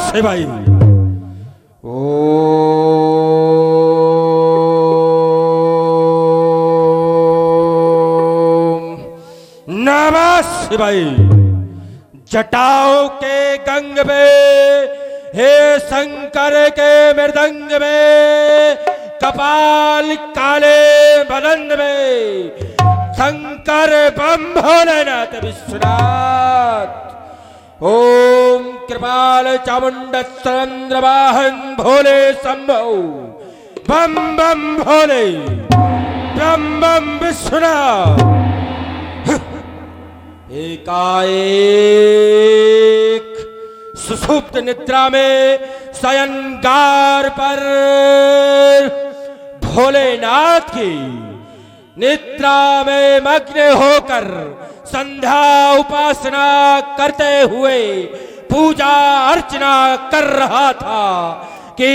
शिवाय। नमः शिवाय। जटाओं के गंग में, हे शंकर के मृदंग में, कपाल काले बदन में, शंकर बम भोलेनाथ विश्वनाथ। ओम कृपाल चामुंड चंद्र वाहन भोले शंभो, बम बम भोले, बम बम विश्वनाथ। एकाएक सुषुप्त निद्रा में शयनगार पर भोलेनाथ की निद्रा में मग्न होकर संध्या उपासना करते हुए पूजा अर्चना कर रहा था कि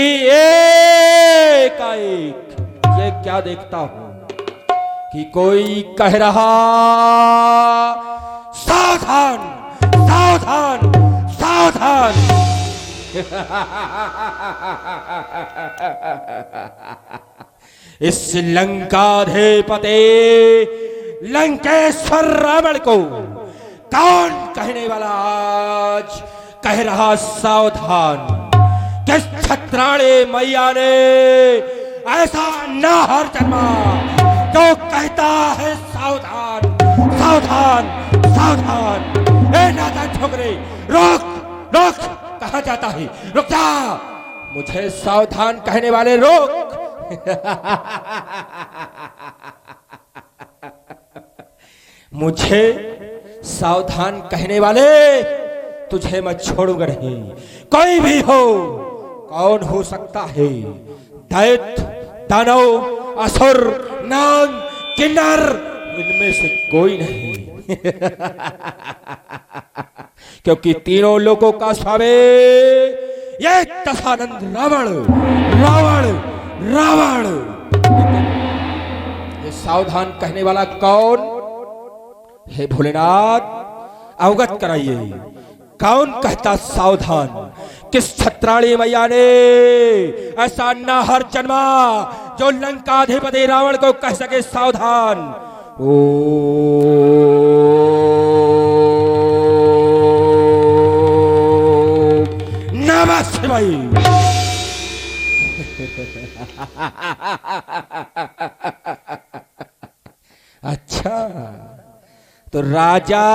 एकाएक ये क्या देखता हूं कि कोई कह रहा, सावधान सावधान सावधान। इस लंकाधिपति लंकेश्वर रावण को कौन कहने वाला आज कह रहा सावधान? किस छत्राणी मैया ने ऐसा नाहर जन्मा जो कहता है सावधान सावधान सावधान। ए नादान छोकरे, रोक रोक, कहां जाता है? रुक जा, मुझे सावधान कहने वाले रोक। मुझे सावधान कहने वाले, तुझे मैं छोड़ूंगा नहीं, कोई भी हो। कौन हो सकता है? दैत्य, दानव, असुर, नाग, किन्नर, इनमें से कोई नहीं। क्योंकि तीनों लोगों का स्वामी ये दशानंद रावण रावण रावण। ये सावधान कहने वाला कौन? हे भोलेनाथ, अवगत कराइए, कौन कहता सावधान? किस छत्राणी मैया ने ऐसा नाहर जन्मा जो लंकाधिपति रावण को कह सके सावधान? ओ नमः शिवाय। अच्छा, तो राजा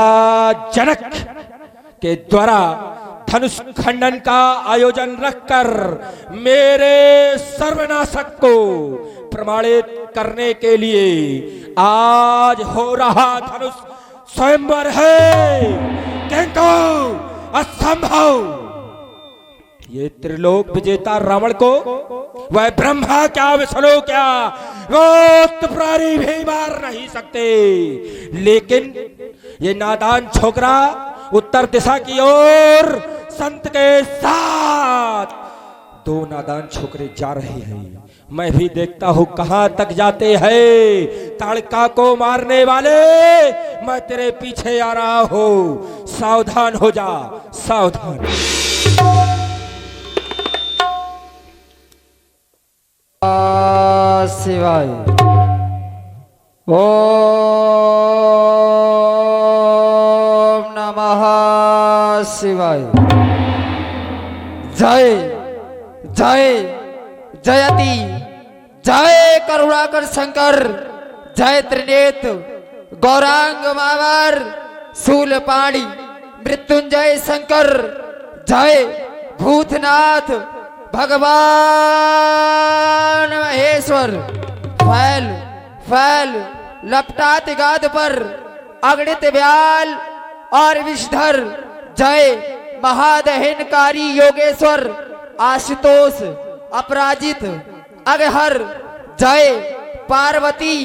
जनक के द्वारा धनुष खंडन का आयोजन रखकर मेरे सर्वनाशक को प्रमाणित करने के लिए आज हो रहा धनुष स्वयंवर है, किंतु असंभव। ये त्रिलोक विजेता रावण को वह ब्रह्मा क्या विष्णु क्या वो त्रिपुरारी भी मार नहीं सकते। लेकिन ये नादान छोकरा उत्तर दिशा की ओर संत के साथ, दो नादान छोकरे जा रहे हैं। मैं भी देखता हूं कहां तक जाते हैं। ताड़का को मारने वाले, मैं तेरे पीछे आ रहा हूं, सावधान हो जा, सावधान। शिवाय। ओम नमः शिवाय। जय जय जयति जय करुणाकर शंकर, जय त्रिनेत्र गौरांग मावर शूलपाणी मृत्युंजय शंकर, जय भूतनाथ भगवान महेश्वर। फैल फैल लपटात गाद पर अगणित व्याल और विषधर, जय महादहनकारी योगेश्वर आशुतोष अपराजित अगहर, जय पार्वती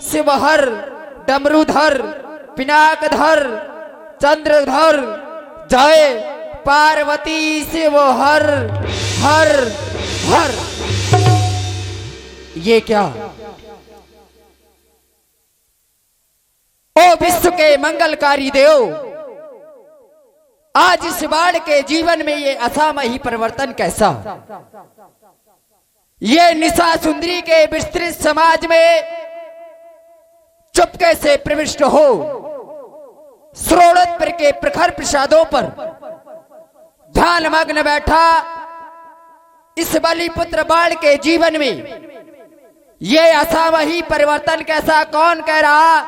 शिवहर डमरूधर पिनाकधर चंद्रधर, जय पार्वती शिवहर हर हर। ये क्या? ओ विश्व के मंगलकारी देव, आज इस बाण के जीवन में ये असामयी परिवर्तन कैसा? ये निशा सुंदरी के विस्तृत समाज में चुपके से प्रविष्ट हो श्रोणोत्पर के प्रखर प्रसादों पर ध्यान मग्न बैठा इस बलिपुत्र बाण के जीवन में ये असामयी परिवर्तन कैसा? कौन कह रहा?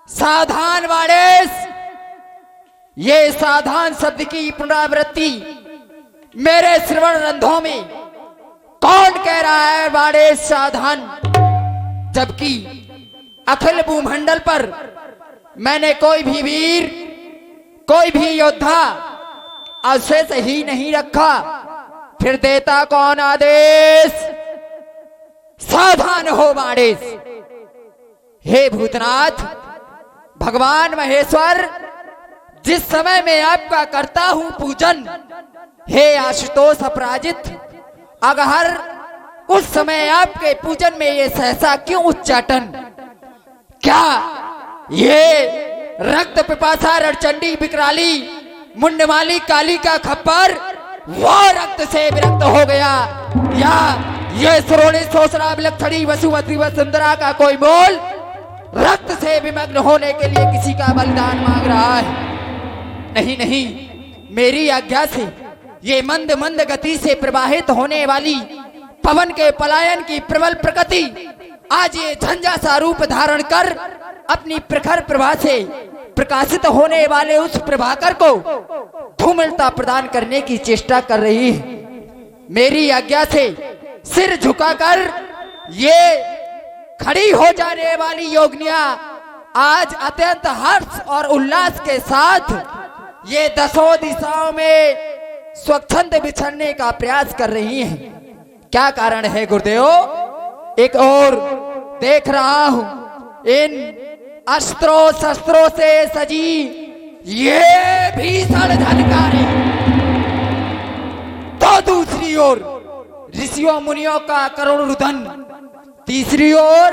सावधान वाणेश, ये सावधान शब्द की पुनरावृत्ति मेरे श्रवण रंध्रों में कौन कह रहा है वाणेश सावधान? जबकि अखिल भूमंडल पर मैंने कोई भी वीर, कोई भी योद्धा अवशेष ही नहीं रखा, फिर देता कौन आदेश? सावधान हो वाणेश। हे भूतनाथ, भगवान महेश्वर, जिस समय मैं आपका करता हूं पूजन, हे आशुतोष अपराजित, अगर उस समय आपके पूजन में ये सहसा क्यों उच्चाटन? क्या ये रक्त पिपासा रणचंडी विकराली मुंडमाली काली का खप्पर वो रक्त से विरक्त हो गया, या ये श्रोणी सोसरा विलक्षणी वसुमती वसुंधरा का कोई मोल रक्त से विमग्न होने के लिए किसी का बलिदान मांग रहा है? नहीं नहीं, मेरी आज्ञा से ये मंद मंद गति से प्रवाहित होने वाली पवन के पलायन की प्रबल प्रकृति आज ये झंझा सा रूप धारण कर अपनी प्रखर प्रभा से प्रकाशित होने वाले उस प्रभाकर को धूमिलता प्रदान करने की चेष्टा कर रही है। मेरी आज्ञा से सिर झुकाकर ये खड़ी हो जाने वाली योगिनियां आज अत्यंत हर्ष और उल्लास के साथ ये दसों दिशाओं में स्वच्छंद बिछड़ने का प्रयास कर रही हैं। क्या कारण है गुरुदेव? एक और देख रहा हूं इन अस्त्रों शस्त्रों से सजी ये भीषण झनकारे, तो दूसरी ओर ऋषियों मुनियों का करुण रुदन, तीसरी ओर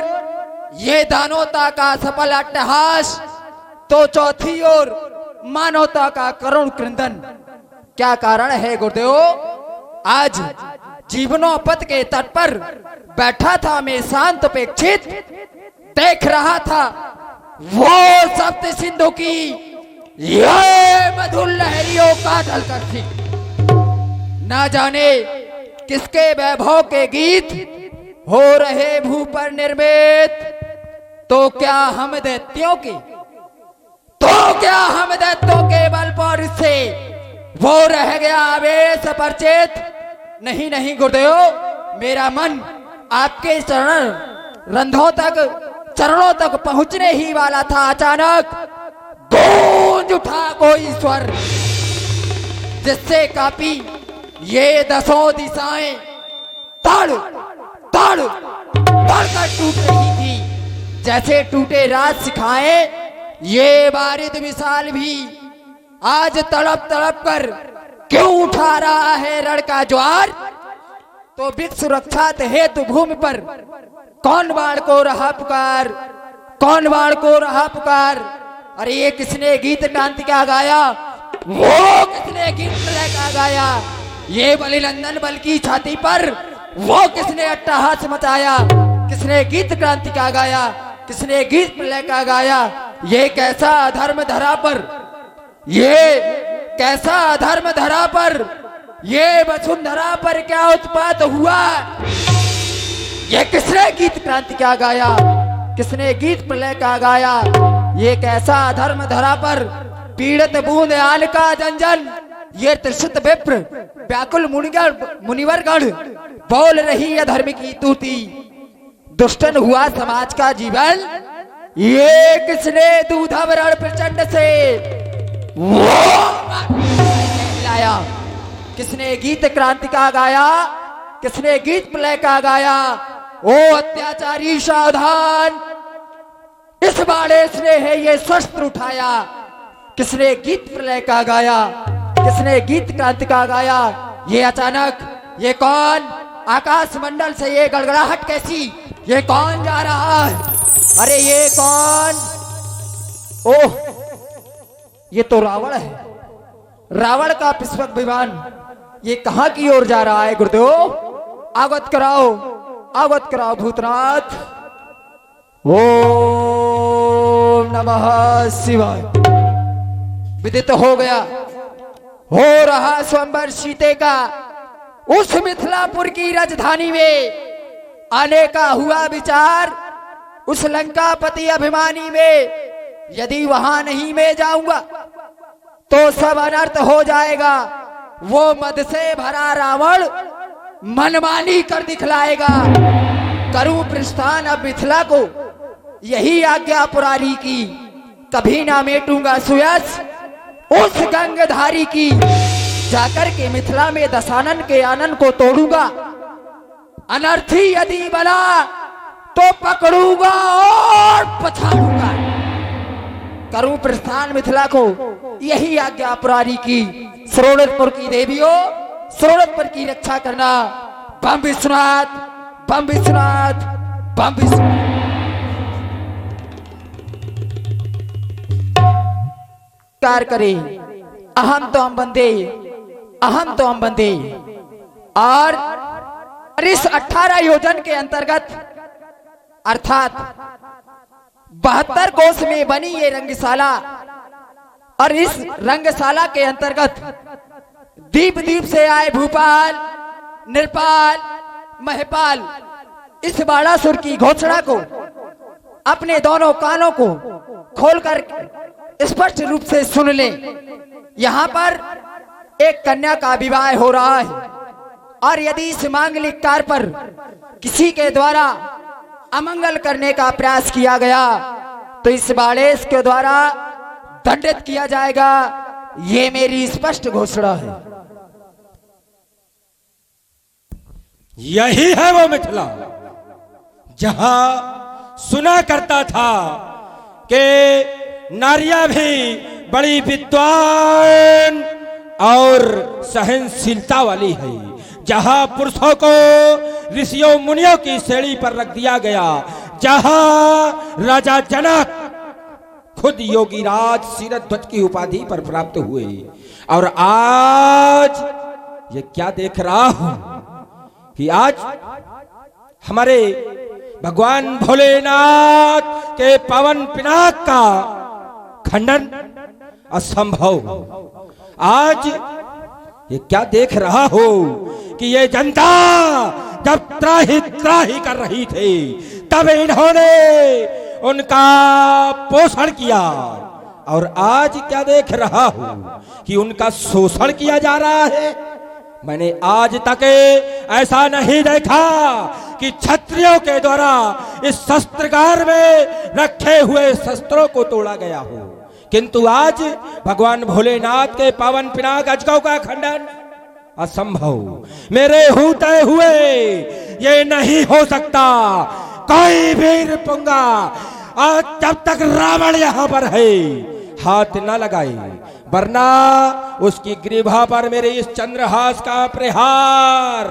ये दानवता का सफल अट्टहास, तो चौथी ओर मानवता का करुण क्रंदन। क्या कारण है गुरुदेव? आज जीवनोपथ के तट पर बैठा था मैं शांत अपेक्षित, देख रहा था वो सप्त सिंधु की ये मधुर लहरियों का ढलकर थी। ना जाने किसके वैभव के गीत हो रहे भू पर निर्मित, तो क्या हम दैत्यों के बल पर से वो रह गया आवेश परिचित? नहीं नहीं गुरुदेव, मेरा मन आपके चरणों तक पहुंचने ही वाला था। अचानक गूंज उठा कोई स्वर, जिससे कापी ये दसों दिशाएं तड़ तड़ तड़कर टूट रही थी, जैसे टूटे राज सिखाए। ये बारिद विशाल भी आज तड़प तड़प कर क्यों उठा रहा है रण का ज्वार? तो वृक्ष सुरक्षा हेतु भूमि पर कौन बाण को रहा पुकार, कौन बाण को रहा पुकार? अरे ये किसने गीत क्रांति का गाया? वो किसने गीत प्रलय का गाया? ये बलिनंदन बल की छाती पर वो किसने अट्टहास मचाया? किसने गीत क्रांति का गाया? किसने गीत प्रलय का गाया? ये कैसा अधर्म धरा पर, ये कैसा अधर्म धरा पर, ये वसुंधरा पर क्या उत्पात हुआ? ये किसने गीत क्रांति का गाया? किसने गीत प्रलय का गाया? ये कैसा अधर्म धरा पर पीड़ित बूंद आल का जंजन, ये त्रिशत विप्र व्याकुल मुनिवर गण बोल रही अधर्म की तूती, दुष्टन हुआ समाज का जीवन। ये किसने दूधव रण प्रचंड से वो लाया? किसने गीत क्रांति का गाया? किसने गीत प्रलय का गाया? ओ अत्याचारी सावधान, इस बाणेश ने है ये शस्त्र उठाया। किसने गीत प्रलय का गाया? किसने गीत क्रांति का गाया? ये अचानक ये कौन? आकाश मंडल से ये गड़गड़ाहट कैसी? ये कौन जा रहा है? अरे ये कौन? ओह, ये तो रावण है। रावण का पुष्पक विमान ये कहां की ओर जा रहा है गुरुदेव? अवगत कराओ भूतनाथ। ओम नमः शिवाय। विदित हो गया, हो रहा स्वयंवर सीते का उस मिथिलापुर की राजधानी में आने का हुआ विचार। उस लंकापति अभिमानी में यदि वहां नहीं मैं जाऊंगा तो सब अनर्थ हो जाएगा। वो मद से भरा रावण मनमानी कर दिखलाएगा। करूं प्रस्थान अब मिथिला को, यही आज्ञा पुरारी की। कभी ना मेटूंगा सुयस उस गंगधारी की। जाकर के मिथिला में दशानन के आनंद को तोड़ूंगा। अनर्थी यदि बना तो पकड़ूंगा और पछाड़ूंगा। करूं प्रस्थान मिथिला को, यही आज्ञा पुरारी की। श्रोणतपुर की देवियों, श्रोणतपुर की रक्षा करना। बम विश्वनाथ, बम विश्वनाथ, बम विश्वनाथ। कार करे अहम तो हम बंदे। और इस 18 योजन के अंतर्गत अर्थात 72 कोस में बनी ये रंगशाला, और इस रंगशाला के अंतर्गत दीप से आए भूपाल, निरपाल, महपाल इस बाड़ासुर की घोषणा को अपने दोनों कानों को खोलकर स्पष्ट रूप से सुन ले। यहाँ पर एक कन्या का विवाह हो रहा है, और यदि इस मांगलिक कार्य पर किसी के द्वारा अमंगल करने का प्रयास किया गया तो इस बाड़ेश के द्वारा दंडित किया जाएगा। ये मेरी स्पष्ट घोषणा है। यही है वो मिथिला जहां सुना करता था कि नारियां भी बड़ी विद्वान और सहनशीलता वाली है। जहां पुरुषों को ऋषियों मुनियों की श्रेणी पर रख दिया गया, जहां राजा जनक खुद योगीराज शीरध्वज की उपाधि पर प्राप्त हुए, और आज ये क्या देख रहा हूं कि आज हमारे भगवान भोलेनाथ के पावन पिनाक का खंडन असंभव। आज ये क्या देख रहा हो कि ये जनता जब त्राही कर रही थी तब इन्होंने उनका पोषण किया, और आज क्या देख रहा हूं कि उनका शोषण किया जा रहा है। मैंने आज तक ऐसा नहीं देखा कि क्षत्रियों के द्वारा इस शस्त्रागार में रखे हुए शस्त्रों को तोड़ा गया हो, किंतु आज भगवान भोलेनाथ के पावन पिनाक अजगव का खंडन असंभव। मेरे होते हुए ये नहीं हो सकता। कोई वीर पुंगा आज जब तक रावण यहाँ पर है हाथ न लगाए, वरना उसकी ग्रीवा पर मेरे इस चंद्रहास का प्रहार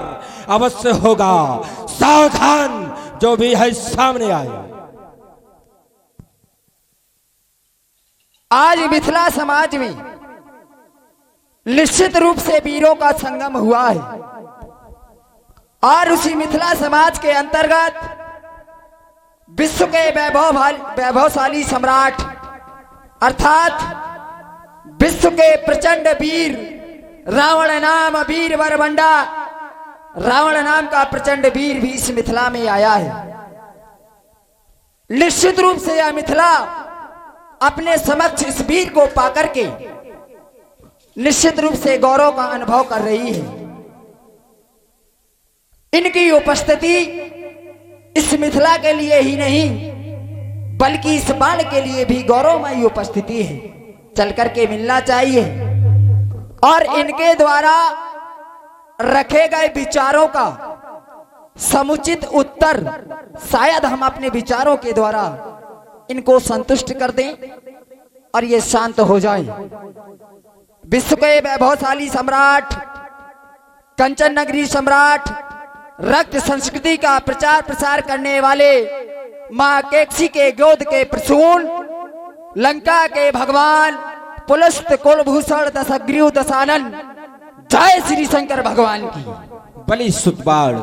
अवश्य होगा। सावधान जो भी है सामने आए। आज मिथिला समाज में निश्चित रूप से वीरों का संगम हुआ है, और उसी मिथिला समाज के अंतर्गत विश्व के वैभवशाली सम्राट अर्थात विश्व के प्रचंड वीर रावण नाम वीर बरबंडा, रावण नाम का प्रचंड वीर भी इस मिथिला में आया है। निश्चित रूप से यह मिथिला अपने समक्ष इस वीर को पाकर के निश्चित रूप से गौरव का अनुभव कर रही है। इनकी उपस्थिति इस मिथिला के लिए ही नहीं बल्कि इस बाण के लिए भी गौरवमयी उपस्थिति है। चल करके मिलना चाहिए, और इनके द्वारा रखे गए विचारों का समुचित उत्तर शायद हम अपने विचारों के द्वारा इनको संतुष्ट कर दें और ये शांत हो जाए। विश्व के वैभवशाली सम्राट, कंचन नगरी सम्राट, रक्त संस्कृति का प्रचार प्रसार करने वाले मां केकसी के गोद के प्रसून, लंका के भगवान, पुलस्त कुलभूषण दशग्रीव दशानन, जय श्री शंकर भगवान की। बलि सुतबाड़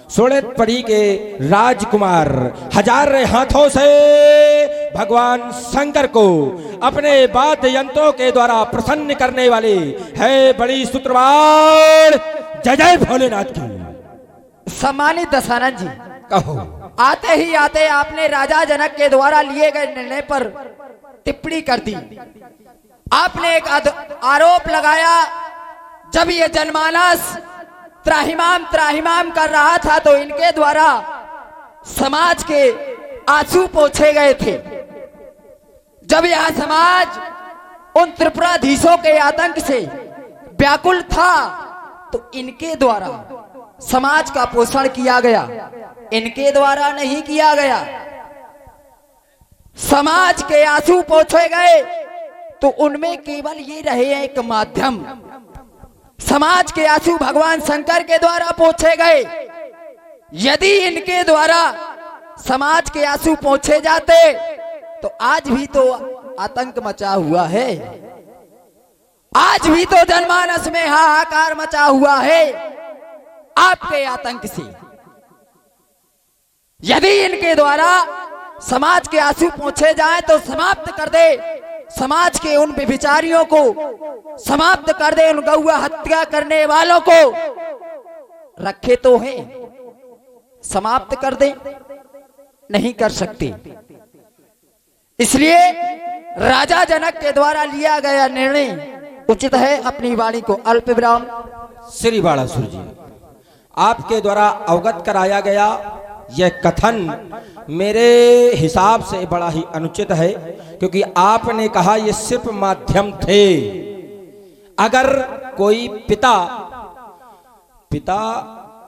सोड़े पड़ी के राजकुमार हजार हाथों से भगवान शंकर को अपने वाद्य यंत्रों के द्वारा प्रसन्न करने वाले है बड़ी सुतबाड़। जय जय भोलेनाथ की। सम्मानित दशानन जी, कहो। आते ही आते आपने राजा जनक के द्वारा लिए गए निर्णय पर टिप्पणी कर दी। आपने एक आरोप लगाया, जब ये जनमानस त्राहिमाम त्राहिमाम कर रहा था तो इनके द्वारा समाज के आंसू पोंछे गए थे। जब यह समाज उन त्रिपुराधीशों के आतंक से व्याकुल था तो इनके द्वारा समाज का पोषण किया गया, इनके द्वारा नहीं किया गया। समाज के आंसू पोंछे गए तो उनमें केवल ये रहे एक माध्यम। समाज के आंसू भगवान शंकर के द्वारा पोंछे गए। यदि इनके द्वारा समाज के आंसू पोंछे जाते तो आज भी तो आतंक मचा हुआ है, आज भी तो जनमानस में हाहाकार मचा हुआ है आपके आतंक से। यदि इनके द्वारा समाज के आंसू पोंछे जाए तो समाप्त कर दे समाज के उन व्यभिचारियों को, समाप्त कर दे उन गौआ हत्या करने वालों को। रखे तो हैं, समाप्त कर दे नहीं कर सकते। इसलिए राजा जनक के द्वारा लिया गया निर्णय उचित है। अपनी वाणी को अल्प विराम। श्री बाणासुर जी, आपके द्वारा अवगत कराया गया यह कथन मेरे हिसाब से बड़ा ही अनुचित है, क्योंकि आपने कहा ये सिर्फ माध्यम थे। अगर कोई पिता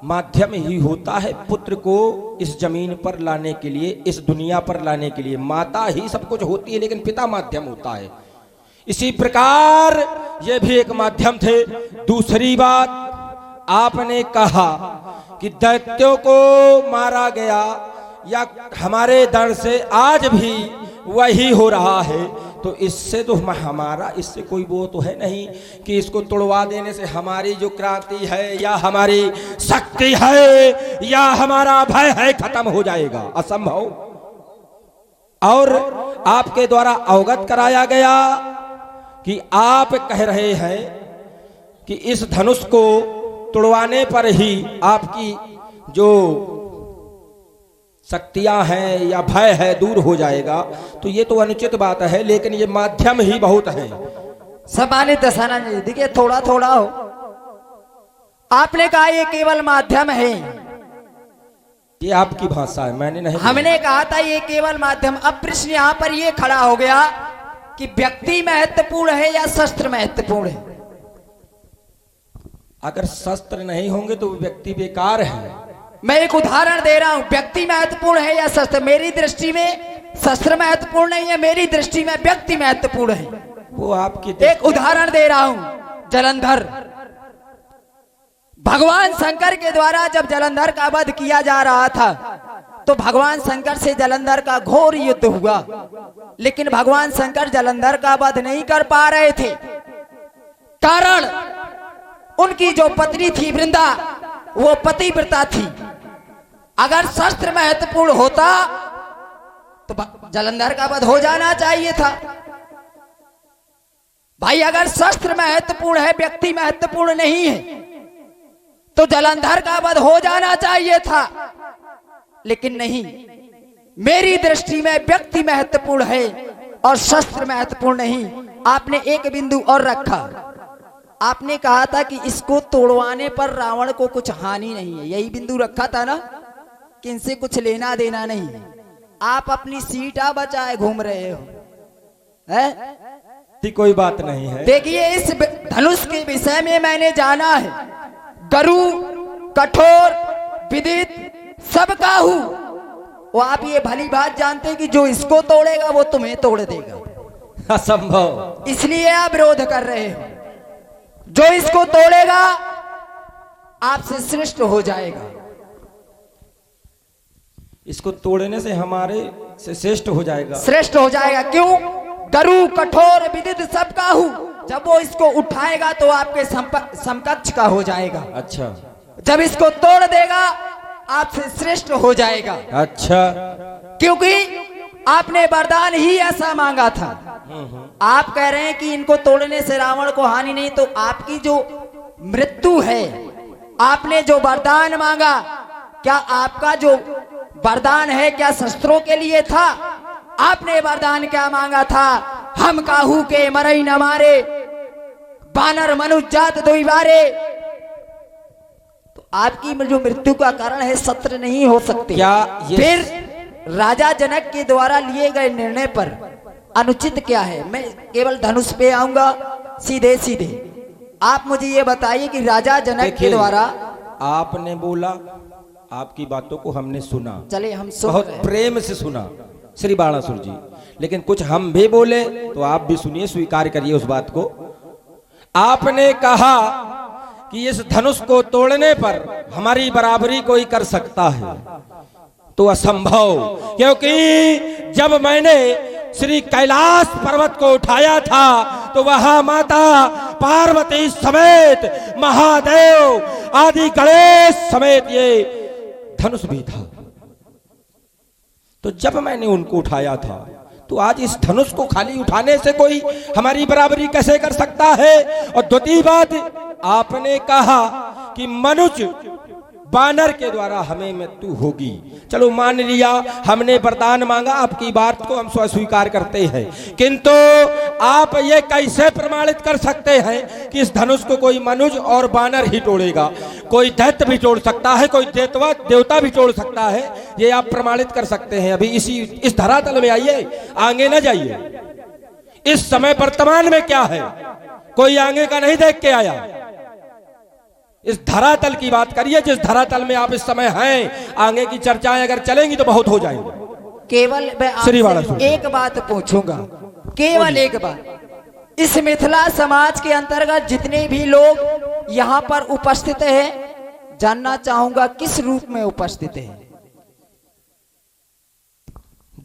माध्यम ही होता है पुत्र को इस जमीन पर लाने के लिए, इस दुनिया पर लाने के लिए। माता ही सब कुछ होती है लेकिन पिता माध्यम होता है। इसी प्रकार ये भी एक माध्यम थे। दूसरी बात, आपने कहा कि दैत्यों को मारा गया या हमारे दर से आज भी वही हो रहा है, तो इससे तो हमारा इससे कोई वो तो है नहीं कि इसको तोड़वा देने से हमारी जो क्रांति है या हमारी शक्ति है या हमारा भय है खत्म हो जाएगा, असंभव। और आपके द्वारा अवगत कराया गया कि आप कह रहे हैं कि इस धनुष को तोड़वाने पर ही आपकी जो शक्तियां हैं या भय है दूर हो जाएगा। तो ये तो अनुचित बात है, लेकिन ये माध्यम ही बहुत है। सम्मानित दशानन जी, देखिए थोड़ा थोड़ा हो। आपने कहा ये केवल माध्यम है, ये आपकी भाषा है, मैंने नहीं। हमने कहा था ये केवल माध्यम। अब प्रश्न यहाँ पर ये खड़ा हो गया कि व्यक्ति महत्वपूर्ण है या शस्त्र महत्वपूर्ण है। अगर शस्त्र नहीं होंगे तो व्यक्ति बेकार है। मैं एक उदाहरण दे रहा हूं, व्यक्ति महत्वपूर्ण है या शस्त्र। मेरी दृष्टि में शस्त्र महत्वपूर्ण नहीं है, मेरी दृष्टि में व्यक्ति महत्वपूर्ण है। वो आपकी एक उदाहरण दे रहा हूं, जलंधर। भगवान शंकर के द्वारा जब जलंधर का वध किया जा रहा था तो भगवान शंकर से जलंधर का घोर युद्ध हुआ, लेकिन भगवान शंकर जलंधर का वध नहीं कर पा रहे थे। कारण उनकी जो पत्नी थी वृंदा, वो पतिव्रता थी। अगर शस्त्र महत्वपूर्ण होता तो जलंधर का वध हो जाना चाहिए था। भाई अगर शस्त्र महत्वपूर्ण है, व्यक्ति महत्वपूर्ण नहीं है, तो जलंधर का वध हो जाना चाहिए था, लेकिन नहीं। मेरी दृष्टि में व्यक्ति महत्वपूर्ण है और शस्त्र महत्वपूर्ण नहीं। आपने एक बिंदु और रखा, आपने कहा था कि इसको तोड़वाने पर रावण को कुछ हानि नहीं है। यही बिंदु रखा था ना कि इनसे कुछ लेना देना नहीं है। आप अपनी सीट बचाए घूम रहे हो, है? कोई बात नहीं है। देखिए इस धनुष के विषय में मैंने जाना है, गरु, कठोर, विदित, सबका हूं। वो आप ये भली बात जानते हैं कि जो इसको तोड़ेगा वो तुम्हें तोड़ देगा, असंभव। इसलिए आप विरोध कर रहे हो। जो इसको तोड़ेगा आपसे श्रेष्ठ हो जाएगा। इसको तोड़ने से हमारे से श्रेष्ठ हो जाएगा। श्रेष्ठ हो जाएगा क्यों? गरु कठोर विदित सबका हूँ, जब वो इसको उठाएगा तो आपके समकक्ष का हो जाएगा। अच्छा, जब इसको तोड़ देगा आपसे श्रेष्ठ हो जाएगा। अच्छा, क्योंकि आपने वरदान ही ऐसा मांगा था। आप कह रहे हैं कि इनको तोड़ने से रावण को हानि नहीं, तो आपकी जो मृत्यु है, आपने जो वरदान मांगा, क्या आपका जो वरदान है क्या शस्त्रों के लिए था? आपने वरदान क्या मांगा था? हम काहू के मरई न मारे, बानर मनुष्य जात दोई बारे। तो आपकी जो मृत्यु का कारण है सत्र नहीं हो सकते। क्या ये फिर राजा जनक के द्वारा लिए गए निर्णय पर अनुचित क्या है? मैं केवल धनुष पे आऊंगा सीधे सीधे। आप मुझे ये बताइए कि राजा जनक के द्वारा, आपने बोला, आपकी बातों को हमने सुना, चले हम सुन बहुत रहे हैं। प्रेम से सुना श्री बाणासुर जी, लेकिन कुछ हम भी बोले तो आप भी सुनिए, स्वीकार करिए उस बात को। आपने कहा कि इस धनुष को तोड़ने पर हमारी बराबरी कोई कर सकता है, तो असंभव, क्योंकि जब मैंने श्री कैलाश पर्वत को उठाया था तो वहां माता पार्वती समेत महादेव आदि गणेश समेत ये धनुष भी था। तो जब मैंने उनको उठाया था तो आज इस धनुष को खाली उठाने से कोई हमारी बराबरी कैसे कर सकता है? और दूसरी बात, आपने कहा कि मनुष्य बानर के द्वारा हमें मृत्यु होगी। चलो मान लिया, हमने वरदान मांगा, आपकी बात को हम स्वीकार करते हैं, किंतु आप ये कैसे प्रमाणित कर सकते हैं कि इस धनुष को कोई मनुष्य और बानर ही तोड़ेगा? कोई दैत्य भी तोड़ सकता है, कोई देवता भी तोड़ सकता है, ये आप प्रमाणित कर सकते हैं। अभी इस धरातल में आइए, आगे न जाइए। इस समय वर्तमान में क्या है, कोई आगे का नहीं देख के आया। इस धरातल की बात करिए, जिस धरातल में आप इस समय हैं। आगे की चर्चाएं अगर चलेंगी तो बहुत हो जाएंगी। केवल मैं आपसे एक बात पूछूंगा, केवल एक बात। इस मिथिला समाज के अंतर्गत जितने भी लोग यहाँ पर उपस्थित हैं, जानना चाहूंगा किस रूप में उपस्थित हैं?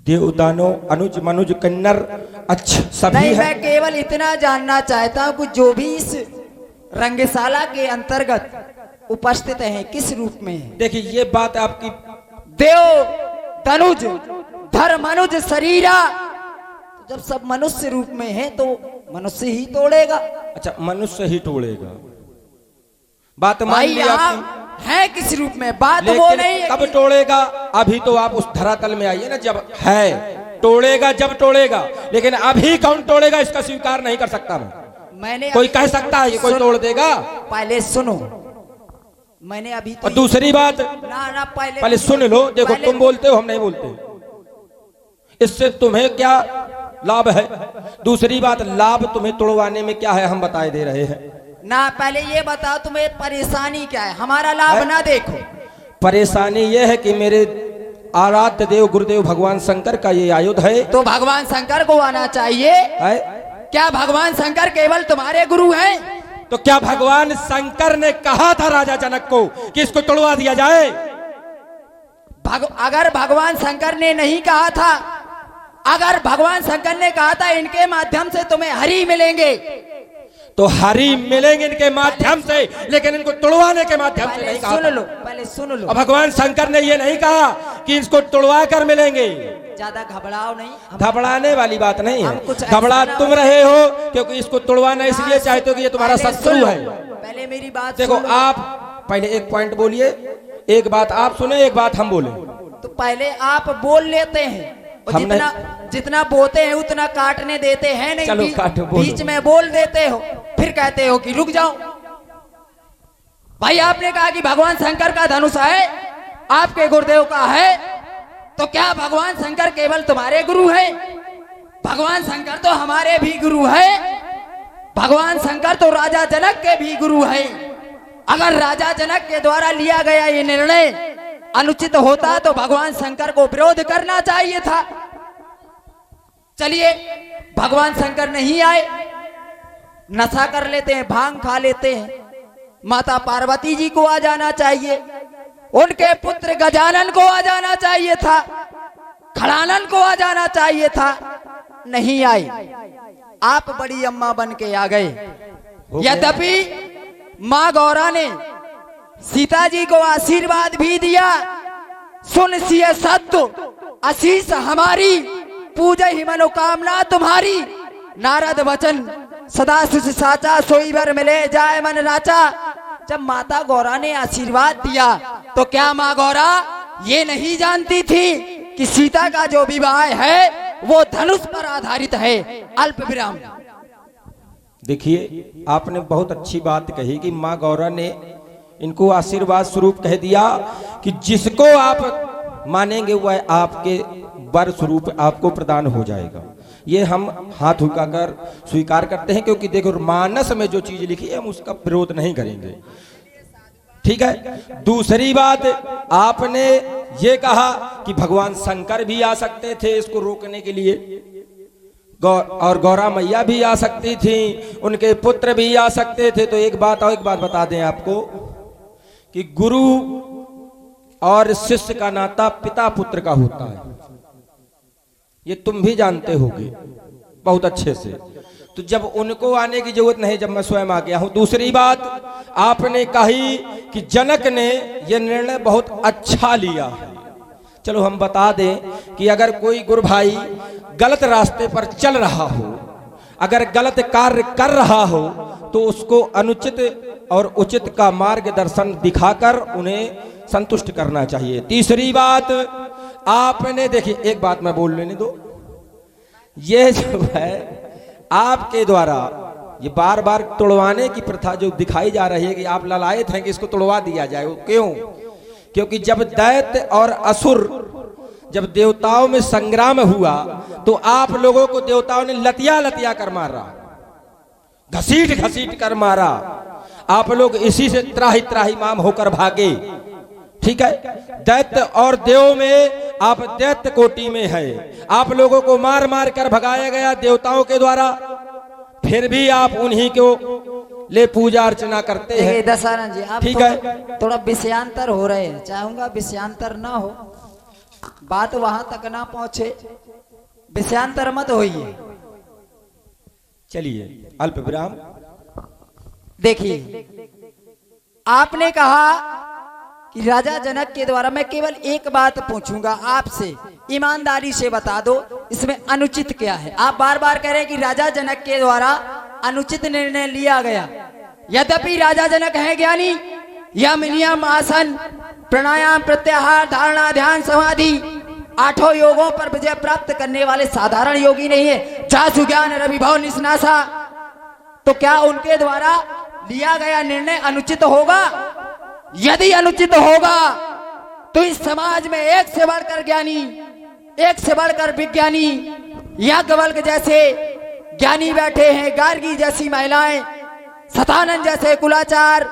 देव दानव अनुज मनुज कन्नर, अच्छा सभी नहीं, है। मैं केवल इतना जानना चाहता हूँ कि जो भी इस रंगशाला के अंतर्गत उपस्थित हैं किस रूप में हैं? देखिए, ये बात आपकी देव तनुज धर मनुज शरीरा, तो जब सब मनुष्य रूप में है तो मनुष्य ही तोड़ेगा। अच्छा, मनुष्य ही तोड़ेगा, बात मान भाई ली आप आपकी। है किस रूप में, बात वो लेकिन नहीं है कब तोड़ेगा? अभी तो आप उस धरातल में आइए ना, जब है तोड़ेगा, जब तोड़ेगा। लेकिन अभी कौन तोड़ेगा इसका स्वीकार नहीं कर सकता मैं। मैंने कोई कह सकता है कि कोई तोड़ देगा? पहले सुनो, मैंने अभी तो और दूसरी बात, ना पहले सुन लो। देखो, तुम बोलते हो, हम नहीं बोलते, इससे तुम्हें क्या लाभ है? दूसरी बात, लाभ तुम्हें तोड़वाने में क्या है, हम बताए दे रहे हैं ना। पहले ये बताओ तुम्हें परेशानी क्या है? हमारा लाभ ना देखो। परेशानी यह है कि मेरे आराध्य देव गुरुदेव भगवान शंकर का ये आयुध है, तो भगवान शंकर को आना चाहिए है? क्या भगवान शंकर केवल तुम्हारे गुरु हैं? तो क्या भगवान शंकर ने कहा था राजा जनक को कि इसको तोड़वा दिया जाए? अगर भगवान शंकर ने नहीं कहा था, अगर भगवान शंकर ने कहा था इनके माध्यम से तुम्हें हरि मिलेंगे, तो हरि मिलेंगे इनके माध्यम से, लेकिन इनको तोड़वाने के माध्यम से नहीं कहा। सुन लो, पहले सुन लो। और भगवान शंकर ने ये नहीं कहा कि इसको तोड़वा कर मिलेंगे। ज्यादा घबराओ नहीं, घबराने वाली बात नहीं है, कुछ घबरा तुम रहे हो क्योंकि इसको तोड़वाना इसलिए चाहते हो कि ये तुम्हारा शत्रु है। पहले मेरी बात देखो, आप पहले एक पॉइंट बोलिए, एक बात आप सुने, एक बात हम बोले। तो पहले आप बोल लेते हैं, और जितना बोलते हैं उतना काटने देते हैं नहीं। चलो, काटो, बोलो। बीच में बोल देते हो, फिर कहते हो कि रुक जाओ। भाई आपने कहा कि भगवान शंकर का धनुष है, आपके गुरुदेव का है, तो क्या भगवान शंकर केवल तुम्हारे गुरु हैं? भगवान शंकर तो हमारे भी गुरु हैं। भगवान शंकर तो राजा जनक के भी गुरु हैं। अगर राजा जनक के द्वारा लिया गया ये निर्णय अनुचित होता तो भगवान शंकर को विरोध करना चाहिए था। चलिए, भगवान शंकर नहीं आए, नशा कर लेते हैं, भांग खा लेते हैं। माता पार्वती जी को आ जाना चाहिए, उनके पुत्र गजानन को आ जाना चाहिए था, खड़ानन को आ जाना चाहिए था, नहीं आई, आप बड़ी अम्मा बन के आ गए। हो गया। यद्यपि माँ गौरा ने सीता जी को आशीर्वाद भी दिया, सुन सिय सत्य आशीष हमारी, पूजा ही मनोकामना तुम्हारी। नारद वचन सदा सुच साचा, सोई भर मिले जाए मन राचा। जब माता गौरा ने आशीर्वाद दिया तो क्या माँ गौरा ये नहीं जानती थी कि सीता का जो विवाह है वो धनुष पर आधारित है? अल्प विराम। देखिए, आपने बहुत अच्छी बात कही कि माँ गौरा ने इनको आशीर्वाद स्वरूप कह दिया कि जिसको आप मानेंगे वह आपके वर स्वरूप आपको प्रदान हो जाएगा। ये हम हाथ उठाकर स्वीकार करते हैं, क्योंकि देखो मानस में जो चीज लिखी है हम उसका विरोध नहीं करेंगे। ठीक है। दूसरी बात, आपने ये कहा कि भगवान शंकर भी आ सकते थे इसको रोकने के लिए, और गौरा मैया भी आ सकती थी, उनके पुत्र भी आ सकते थे। तो एक बात बता दें आपको कि गुरु और शिष्य का नाता पिता पुत्र का होता है, ये तुम भी जानते होगे बहुत अच्छे से। तो जब उनको आने की जरूरत नहीं, जब मैं स्वयं आ गया हूं। दूसरी बात, आपने कही कि जनक ने यह निर्णय बहुत अच्छा लिया है। चलो हम बता दें कि अगर कोई गुरु भाई गलत रास्ते पर चल रहा हो, अगर गलत कार्य कर रहा हो, तो उसको अनुचित और उचित का मार्गदर्शन दिखाकर उन्हें संतुष्ट करना चाहिए। तीसरी बात, आपने देखिए, एक बात मैं बोल लेने दो, ये जो है आपके द्वारा ये बार बार तोड़वाने की प्रथा जो दिखाई जा रही है कि आप ललायत हैं कि इसको तोड़वा दिया जाए। वो क्यों? क्योंकि जब दैत्य और असुर, जब देवताओं में संग्राम हुआ तो आप लोगों को देवताओं ने लतिया लतिया कर मारा, घसीट घसीट कर मारा। आप लोग इसी से त्राही त्राही माम होकर भागे। ठीक है। दैत्य और देव में आप दैत्य कोटि में है, आप लोगों को मार मार कर भगाया गया देवताओं के द्वारा, फिर भी आप उन्हीं को ले पूजा अर्चना करते हैं। दशानंद जी, आप ठीक है, थोड़ा विषयांतर हो रहे हैं, चाहूंगा विषयांतर ना हो, बात वहां तक ना पहुंचे, विषयांतर मत होइए। चलिए अल्प विराम। देखिए, आपने कहा कि राजा जनक के द्वारा, मैं केवल एक बात पूछूंगा आपसे, ईमानदारी से बता दो इसमें अनुचित क्या है। आप बार बार कह रहे हैं कि राजा जनक के द्वारा अनुचित निर्णय लिया गया। यद्यपि राजा जनक है ज्ञानी, यम नियम आसन प्राणायाम प्रत्याहार धारणा ध्यान समाधि 8 योगों पर विजय प्राप्त करने वाले साधारण योगी नहीं है। चासु ज्ञान रविभव निस्नासा। तो क्या उनके द्वारा लिया गया निर्णय अनुचित होगा? यदि अनुचित होगा तो इस समाज में एक से बढ़कर ज्ञानी, एक से बढ़कर विज्ञानी, याज्ञवल्क्य जैसे ज्ञानी बैठे हैं, गार्गी जैसी महिलाएं, सतानंद जैसे कुलाचार,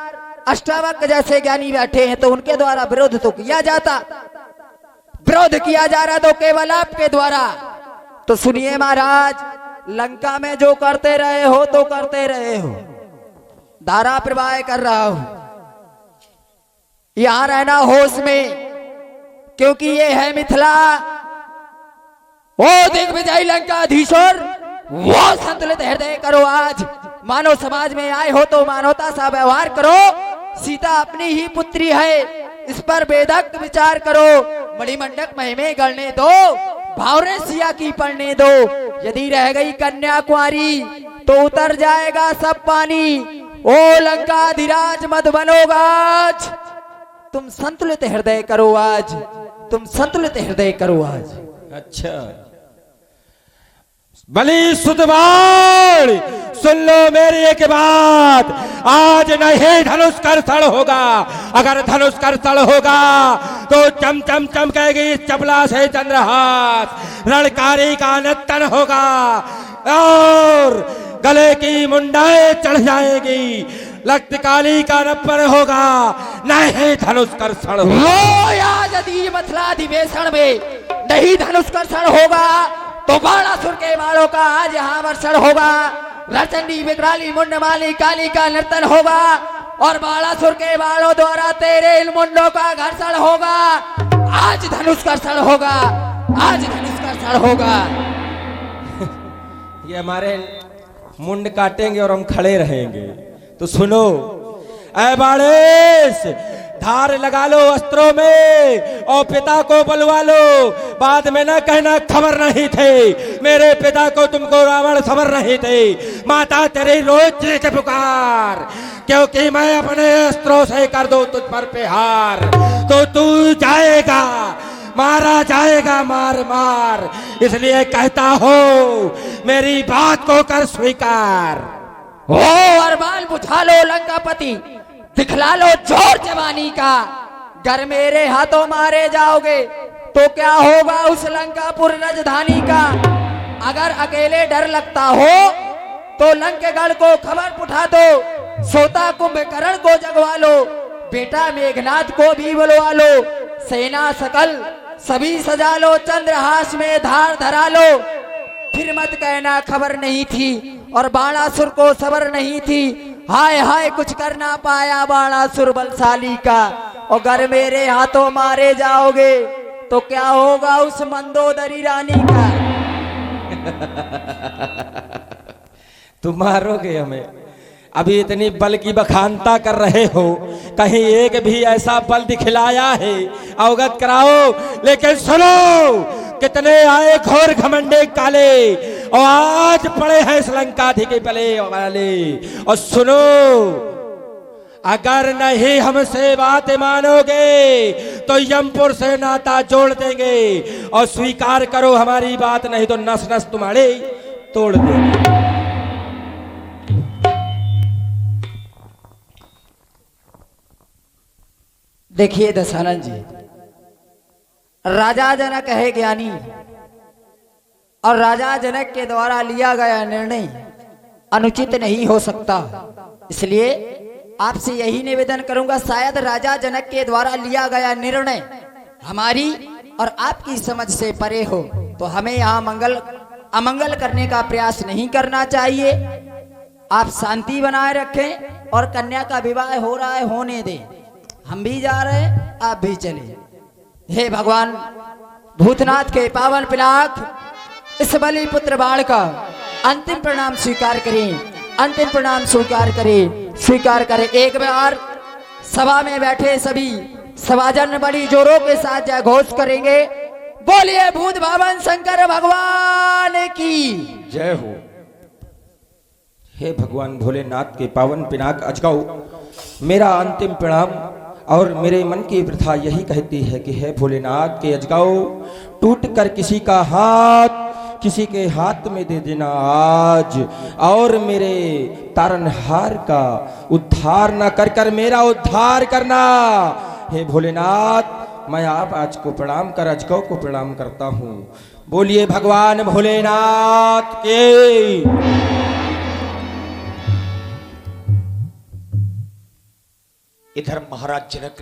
अष्टावक्र जैसे ज्ञानी बैठे हैं, तो उनके द्वारा विरोध तो किया जाता, विरोध किया जा रहा तो केवल आपके द्वारा। तो सुनिए महाराज, लंका में जो करते रहे हो तो करते रहे हो, धारा प्रवाह कर रहा हूं, यहां रहना होश में, क्योंकि ये है मिथिला। ओ दिग्विजय लंकाधीश्वर, वो संतुलित हृदय करो। आज मानव समाज में आए हो तो मानवता सा व्यवहार करो। सीता अपनी ही पुत्री है, इस पर बेधक विचार करो। मणिमंडक महिमे गढ़ने दो, भावरे सिया की पढ़ने दो। यदि रह गई कन्या कुंवारी तो उतर जाएगा सब पानी। ओ लंकाधिराज मत बनोगा आज, तुम संतुलित हृदय करो आज, तुम संतुलित हृदय करो आज। अच्छा, बलि सुतवार, सुन लो मेरी एक बात, आज नहीं धनुष कर्षण होगा। अगर धनुष कर्षण होगा तो चम चम चमकेगी चपला से चंद्रहास, रणकारी का नर्तन होगा और गले की मुंडाएं चढ़ जाएगी, लक्तकाली का नप्पर होगा, नहीं धनुष कर्षण होगा। यदि मथुराधिवेशन में नहीं धनुष कर्षण होगा तो बाणासुर के बाणों का आज यहाँ वर्षण होगा। रचंडी विकराली मुंडमाली काली का नर्तन होगा और बाणासुर के बाणों द्वारा तेरे इन मुंडों का घर्षण होगा। आज धनुष कर्षण होगा, आज धनुष कर्षण होगा। ये हमारे मुंड काटेंगे और हम खड़े रहेंगे। तो सुनो, ऐ बाड़ेस, धार लगा लो अस्त्रों में और पिता को बुलवा लो। बाद में न कहना खबर नहीं थे, मेरे पिता को तुमको रावण खबर नहीं थे। माता तेरी रोज से पुकार, क्योंकि मैं अपने अस्त्रों से कर दूं तुझ पर प्रहार, तो तू जाएगा, मारा जाएगा मार मार। इसलिए कहता हो मेरी बात को कर स्वीकार। ओ अरमान बुझा लो लंकापति, दिखला लो जोर जवानी का। गर मेरे हाथों मारे जाओगे तो क्या होगा उस लंकापुर राजधानी का। अगर अकेले डर लगता हो तो लंकेगढ़ को खबर पुठा दो, सोता कुंभकर्ण को जगवा लो, बेटा मेघनाथ को भी बुलवा लो, सेना सकल सभी सजा लो, चंद्रहास में धार धरा लो। फिर मत कहना खबर नहीं थी और बाणासुर को सबर नहीं थी। हाय हाय कुछ कर ना पाया बाणासुर बलशाली का। और अगर मेरे हाथों मारे जाओगे तो क्या होगा उस मंदोदरी रानी का। तुम मारोगे हमें, अभी इतनी बल की बखानता कर रहे हो, कहीं एक भी ऐसा बल दिखलाया है अवगत कराओ। लेकिन सुनो, कितने आए घोर घमंडे काले और आज पड़े हैं श्रीलंकाधिक पले वाले। और सुनो, अगर नहीं हमसे बात मानोगे तो यमपुर से नाता जोड़ देंगे, और स्वीकार करो हमारी बात, नहीं तो नस नस तुम्हारे तोड़ देंगे। देखिए दशानन जी, राजा जनक है ज्ञानी और राजा जनक के द्वारा लिया गया निर्णय अनुचित नहीं हो सकता। इसलिए आपसे यही निवेदन करूंगा, शायद राजा जनक के द्वारा लिया गया निर्णय हमारी और आपकी समझ से परे हो, तो हमें यहाँ अमंगल करने का प्रयास नहीं करना चाहिए। आप शांति बनाए रखें और कन्या का विवाह हो रहा है होने दें। हम भी जा रहे हैं, आप भी चले। हे भगवान भूतनाथ के पावन पिनाक, इस बलि पुत्र बाण का अंतिम प्रणाम स्वीकार करें, अंतिम प्रणाम स्वीकार करें, स्वीकार करें। एक बार सभा में बैठे सभी सभाजन बड़ी जोरों के साथ जय घोष करेंगे। बोलिए भूत भावन शंकर भगवान की जय हो। हे भगवान भोलेनाथ के पावन पिनाक अजगाओ, मेरा अंतिम प्रणाम और मेरे मन की वृथा यही कहती है कि हे भोलेनाथ के अजगाओ, टूट कर किसी का हाथ किसी के हाथ में दे देना आज, और मेरे तारनहार का उद्धार न कर कर मेरा उद्धार करना। हे भोलेनाथ, मैं आप आज को प्रणाम कर अजगाओ को प्रणाम करता हूँ। बोलिए भगवान भोलेनाथ के। इधर महाराज जनक